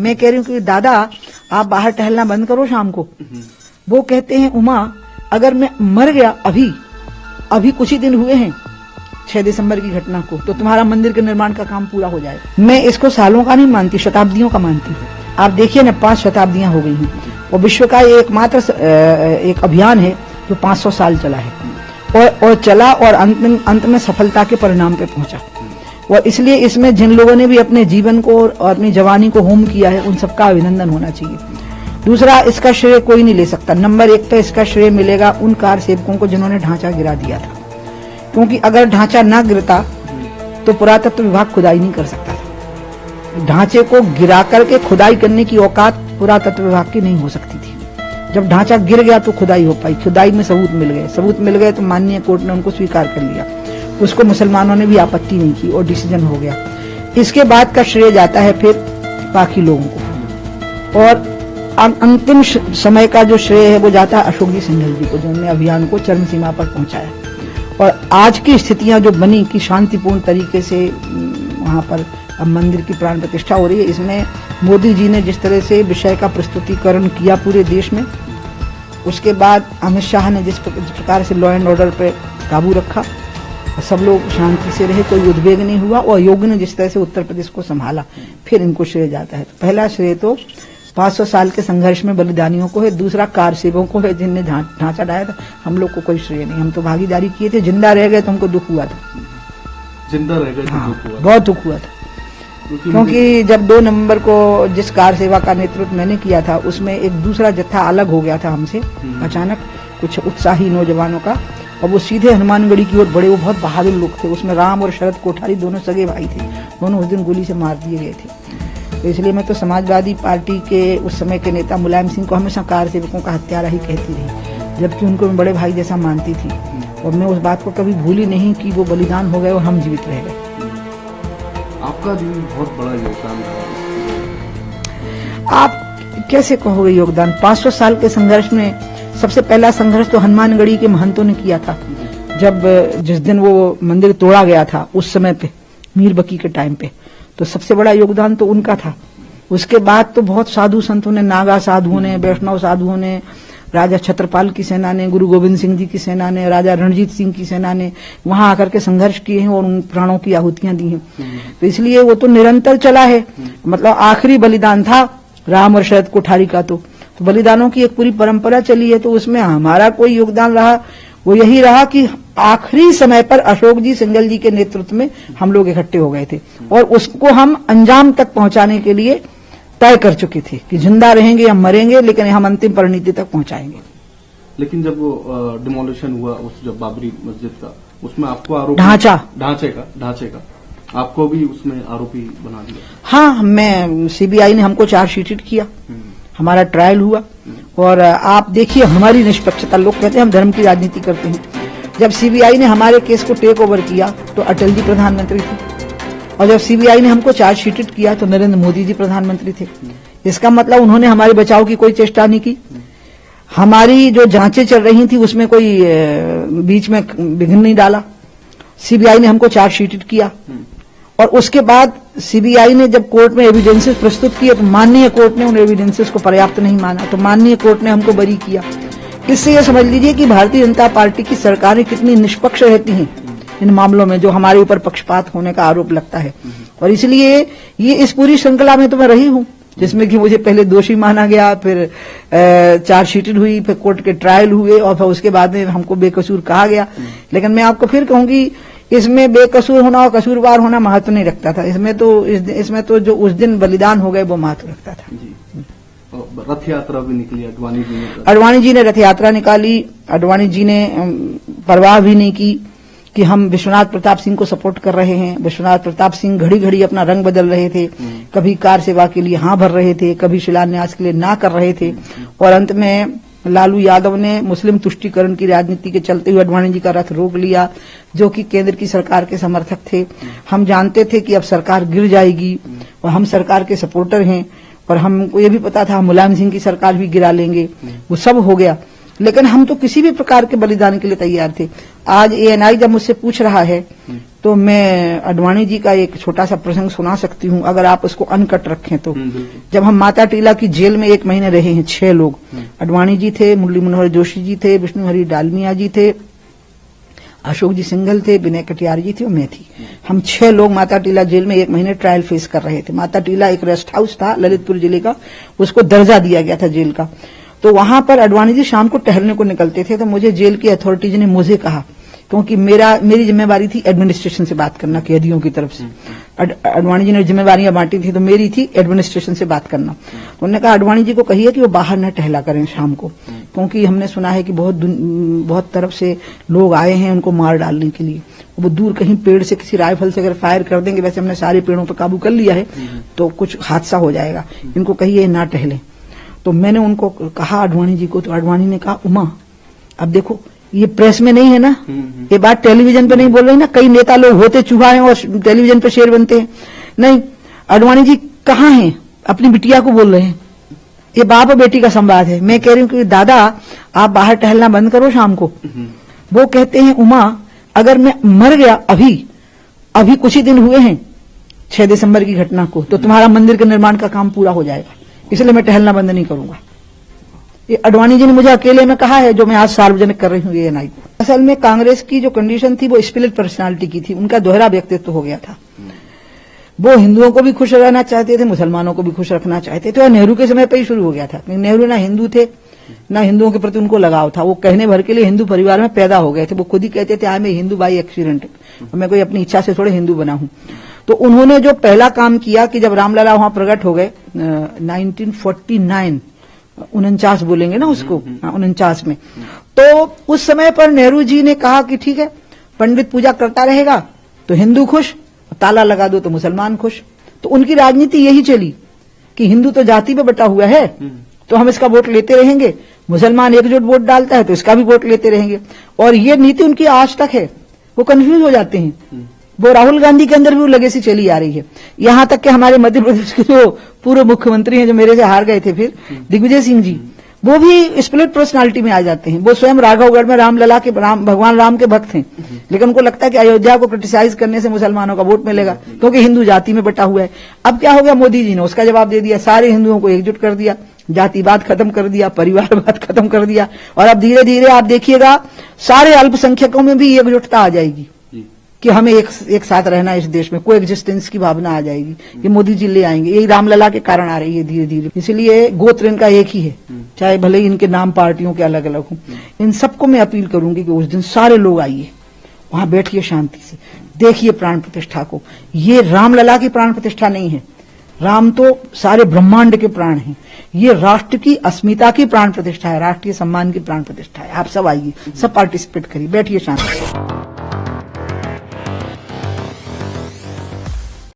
मैं कह रही हूँ कि दादा आप बाहर टहलना बंद करो शाम को। वो कहते हैं उमा अगर मैं मर गया अभी कुछ ही दिन हुए हैं 6 दिसंबर की घटना को, तो तुम्हारा मंदिर के निर्माण का काम पूरा हो जाए। मैं इसको सालों का नहीं मानती, शताब्दियों का मानती हूँ। आप देखिए ना 5 शताब्दियां हो गई हैं और विश्व का ये एकमात्र एक अभियान है जो 500 साल चला है और चला और अंत में सफलता के परिणाम पे पहुंचा। और इसलिए इसमें जिन लोगों ने भी अपने जीवन को और अपनी जवानी को होम किया है उन सबका अभिनंदन होना चाहिए। दूसरा, इसका श्रेय कोई नहीं ले सकता। नंबर 1 पे इसका श्रेय मिलेगा उन कार सेवकों को जिन्होंने ढांचा गिरा दिया था, क्योंकि अगर ढांचा ना गिरता तो पुरातत्व विभाग खुदाई नहीं कर सकता था। ढांचे को गिरा करके खुदाई करने की औकात पुरातत्व विभाग की नहीं हो सकती थी। जब ढांचा गिर गया तो खुदाई हो पाई। खुदाई में सबूत मिल गए तो माननीय कोर्ट ने उनको स्वीकार कर लिया। उसको मुसलमानों ने भी आपत्ति नहीं की और डिसीजन हो गया। इसके बाद का श्रेय जाता है फिर बाकी लोगों को, और अंतिम समय का जो श्रेय है वो जाता है अशोक जी सिंघल जी को, जिन्होंने अभियान को चरम सीमा पर पहुंचाया। और आज की स्थितियां जो बनी कि शांतिपूर्ण तरीके से वहां पर अब मंदिर की प्राण प्रतिष्ठा हो रही है, इसमें मोदी जी ने जिस तरह से विषय का प्रस्तुतिकरण किया पूरे देश में, उसके बाद अमित शाह ने जिस प्रकार से लॉ एंड ऑर्डर पर काबू रखा, सब लोग शांति से रहे, कोई उद्वेग नहीं हुआ, और योगी ने जिस तरह से उत्तर प्रदेश को संभाला, फिर इनको श्रेय जाता है। तो पहला श्रेय तो 500 साल के संघर्ष में बलिदानियों को है। दूसरा कार सेवकों को है जिनने ढांचा डाया था। हम लोग को कोई श्रेय नहीं, हम तो भागीदारी किए थे। जिंदा रह गए तो हमको दुख हुआ था। जिंदा रह गए तो दुख हुआ, बहुत दुख हुआ था, क्योंकि जब 2 नवंबर को जिस कार सेवा का नेतृत्व मैंने किया था उसमें एक दूसरा जत्था अलग हो गया था हमसे अचानक, कुछ उत्साही नौजवानों का, और वो सीधे हनुमानगढ़ी की ओर बढ़े। वो बहुत बहादुर लोग थे। उसमें राम और शरद कोठारी दोनों सगे भाई थे। दोनों उस दिन गोली से मार दिए गए थे। तो इसलिए मैं तो समाजवादी पार्टी के उस समय के नेता मुलायम सिंह को हमेशा कार सेवकों का हत्यारा ही कहती रही, जबकि उनको मैं बड़े भाई जैसा मानती थी। और मैं उस बात को कभी भूली नहीं कि वो बलिदान हो गए और हम जीवित रह गए। आपका भी बहुत बड़ा योगदान था। आप कैसे कहोगे योगदान? 500 साल के संघर्ष में सबसे पहला संघर्ष तो हनुमानगढ़ी के महंतों ने किया था। जब जिस दिन वो मंदिर तोड़ा गया था उस समय पे, मीर बकी के टाइम पे, तो सबसे बड़ा योगदान तो उनका था। उसके बाद तो बहुत साधु संतों ने, नागा साधुओं ने, वैष्णव साधुओं ने, राजा छत्रपाल की सेना ने, गुरु गोविंद सिंह जी की सेना ने, राजा रणजीत सिंह की सेना ने वहां आकर के संघर्ष किए हैं और उन प्राणों की आहुतियां दी हैं। तो इसलिए वो तो निरंतर चला है। मतलब आखिरी बलिदान था राम और शरद कोठारी का, तो बलिदानों की एक पूरी परंपरा चली है। तो उसमें हमारा कोई योगदान रहा वो यही रहा कि आखिरी समय पर अशोक जी सिंघल जी के नेतृत्व में हम लोग इकट्ठे हो गए थे और उसको हम अंजाम तक पहुंचाने के लिए तय कर चुके थे कि जिंदा रहेंगे या मरेंगे, लेकिन हम अंतिम परिणति तक पहुंचाएंगे। लेकिन जब वो डिमोलिशन हुआ उस जब बाबरी मस्जिद का, उसमें आपको आरोप ढांचे का आपको भी उसमें आरोपी बना दिया? हाँ, मैं सीबीआई ने हमको चार्जशीटेड किया, हमारा ट्रायल हुआ। और आप देखिए हमारी निष्पक्षता, लोग कहते हैं हम धर्म की राजनीति करते हैं। जब सीबीआई ने हमारे केस को टेक ओवर किया तो अटल जी प्रधानमंत्री थे, और जब सीबीआई ने हमको चार्जशीटेड किया तो नरेंद्र मोदी जी प्रधानमंत्री थे। इसका मतलब उन्होंने हमारे बचाव की कोई चेष्टा नहीं की। हमारी जो जांचें चल रही थी उसमें कोई बीच में विघ्न नहीं डाला। सीबीआई ने हमको चार्जशीटेड किया और उसके बाद सीबीआई ने जब कोर्ट में एविडेंसेस प्रस्तुत किए तो माननीय कोर्ट ने उन एविडेंसेस को पर्याप्त नहीं माना, तो माननीय कोर्ट ने हमको बरी किया। इससे यह समझ लीजिए कि भारतीय जनता पार्टी की सरकारें कितनी निष्पक्ष रहती हैं इन मामलों में जो हमारे ऊपर पक्षपात होने का आरोप लगता है। और इसलिए ये इस पूरी श्रृंखला में तो मैं रही हूं जिसमें कि मुझे पहले दोषी माना गया, फिर चार्जशीटेड हुई, फिर कोर्ट के ट्रायल हुए और फिर उसके बाद में हमको बेकसूर कहा गया। लेकिन मैं आपको फिर कहूंगी इसमें बेकसूर होना और कसूरवार होना महत्व नहीं रखता था। इसमें तो जो उस दिन बलिदान हो गए वो महत्व रखता था। रथ यात्रा भी निकली अडवाणी जी ने रथ यात्रा निकाली। अडवाणी जी ने परवाह भी नहीं की कि हम विश्वनाथ प्रताप सिंह को सपोर्ट कर रहे हैं। विश्वनाथ प्रताप सिंह घड़ी घड़ी अपना रंग बदल रहे थे, कभी कार सेवा के लिए हाँ भर रहे थे, कभी शिलान्यास के लिए ना कर रहे थे। और अंत में लालू यादव ने मुस्लिम तुष्टीकरण की राजनीति के चलते हुए अडवाणी जी का रथ रोक लिया, जो कि केंद्र की सरकार के समर्थक थे। हम जानते थे कि अब सरकार गिर जाएगी और हम सरकार के सपोर्टर हैं, और हमको ये भी पता था मुलायम सिंह की सरकार भी गिरा लेंगे। वो सब हो गया। लेकिन हम तो किसी भी प्रकार के बलिदान के लिए तैयार थे। आज एएनआई जब मुझसे पूछ रहा है तो मैं अडवाणी जी का एक छोटा सा प्रसंग सुना सकती हूँ, अगर आप उसको अनकट रखें तो। जब हम माता टीला की जेल में 1 महीने रहे हैं, 6 लोग, अडवाणी जी थे, मुरली मनोहर जोशी जी थे, विष्णु हरी डालमिया जी थे, अशोक जी सिंघल थे, विनय कटियार जी थे और मैं थी। हम 6 लोग माता टीला जेल में 1 महीने ट्रायल फेस कर रहे थे। माता टीला एक रेस्ट हाउस था ललितपुर जिले का, उसको दर्जा दिया गया था जेल का। तो वहां पर अडवाणी जी शाम को टहलने को निकलते थे, तो मुझे जेल की अथॉरिटीज ने मुझे कहा, क्योंकि मेरी जिम्मेवारी थी एडमिनिस्ट्रेशन से बात करना, कैदियों की तरफ से। अडवाणी जी ने जिम्मेवारियां बांटी थी, तो मेरी थी एडमिनिस्ट्रेशन से बात करना। तो उन्होंने कहा अडवाणी जी को कहिए कि वो बाहर न टहला करें शाम को, क्योंकि हमने सुना है कि बहुत तरफ से लोग आए हैं उनको मार डालने के लिए। वो दूर कहीं पेड़ से किसी राइफल से अगर फायर कर देंगे, वैसे हमने सारे पेड़ों पर काबू कर लिया है, तो कुछ हादसा हो जाएगा, इनको कहिए ना टहले। तो मैंने उनको कहा अडवाणी जी को, तो अडवाणी ने कहा उमा अब देखो ये प्रेस में नहीं है ना, ये बात टेलीविजन पे नहीं बोल रही ना, कई नेता लोग होते चूहा हैं और टेलीविजन पे शेर बनते हैं। नहीं, अडवाणी जी कहाँ हैं, अपनी बिटिया को बोल रहे हैं, ये बाप और बेटी का संवाद है। मैं कह रही हूँ कि दादा आप बाहर टहलना बंद करो शाम को। वो कहते हैं उमा अगर मैं मर गया अभी कुछ ही दिन हुए हैं 6 दिसंबर की घटना को, तो तुम्हारा मंदिर के निर्माण का काम पूरा हो जाएगा, इसलिए मैं टहलना बंद नहीं करूंगा। ये अडवाणी जी ने मुझे अकेले में कहा है, जो मैं आज सार्वजनिक कर रही हूँ एएनआई को। असल में कांग्रेस की जो कंडीशन थी वो स्प्लिट पर्सनालिटी की थी, उनका दोहरा व्यक्तित्व हो गया था। वो हिंदुओं को भी खुश रहना चाहते थे, मुसलमानों को भी खुश रखना चाहते थे, और नेहरू के समय पर ही शुरू हो गया था। नेहरू ना हिंदू थे, ना हिंदुओं के प्रति उनको लगाव था। वो कहने भर के लिए हिंदू परिवार में पैदा हो गए थे। वो खुद ही कहते थे I am a Hindu by accident, मैं कोई अपनी इच्छा से थोड़े हिंदू बना हूं। तो उन्होंने जो पहला काम किया कि जब रामलला वहां प्रकट हो गए 1949 49 बोलेंगे ना उसको, 49 में, तो उस समय पर नेहरू जी ने कहा कि ठीक है पंडित पूजा करता रहेगा तो हिंदू खुश, ताला लगा दो तो मुसलमान खुश। तो उनकी राजनीति यही चली कि हिंदू तो जाति पे बटा हुआ है तो हम इसका वोट लेते रहेंगे, मुसलमान एकजुट वोट डालता है तो इसका भी वोट लेते रहेंगे। और ये नीति उनकी आज तक है। वो कंफ्यूज हो जाते हैं। वो राहुल गांधी के अंदर भी वो लेगेसी चली आ रही है। यहां तक कि हमारे मध्य प्रदेश के जो पूर्व मुख्यमंत्री हैं, जो मेरे से हार गए थे फिर, दिग्विजय सिंह जी, वो भी स्प्लिट पर्सनालिटी में आ जाते हैं। वो स्वयं राघवगढ़ में रामलला के भगवान राम के भक्त हैं, लेकिन उनको लगता है कि अयोध्या को क्रिटिसाइज करने से मुसलमानों का वोट मिलेगा, क्योंकि हिंदू जाति में बटा हुआ है। अब क्या हो गया, मोदी जी ने उसका जवाब दे दिया, सारे हिंदुओं को एकजुट कर दिया, जातिवाद खत्म कर दिया, परिवारवाद खत्म कर दिया, और अब धीरे धीरे आप देखिएगा सारे अल्पसंख्यकों में भी एकजुटता आ जाएगी कि हमें एक साथ रहना है इस देश में, कोई एग्जिस्टेंस की भावना आ जाएगी। ये मोदी जी ले आएंगे, यही रामलला के कारण आ रही है धीरे धीरे। इसलिए गोत्र इनका एक ही है, चाहे भले ही इनके नाम पार्टियों के अलग अलग हों। इन सबको मैं अपील करूंगी कि उस दिन सारे लोग आइए, वहां बैठिए शांति से, देखिए प्राण प्रतिष्ठा को। ये रामलला की प्राण प्रतिष्ठा नहीं है, राम तो सारे ब्रह्मांड के प्राण हैं। ये राष्ट्र की अस्मिता की प्राण प्रतिष्ठा है, राष्ट्रीय सम्मान की प्राण प्रतिष्ठा है। आप सब आइए, सब पार्टिसिपेट करिए, बैठिए शांति से।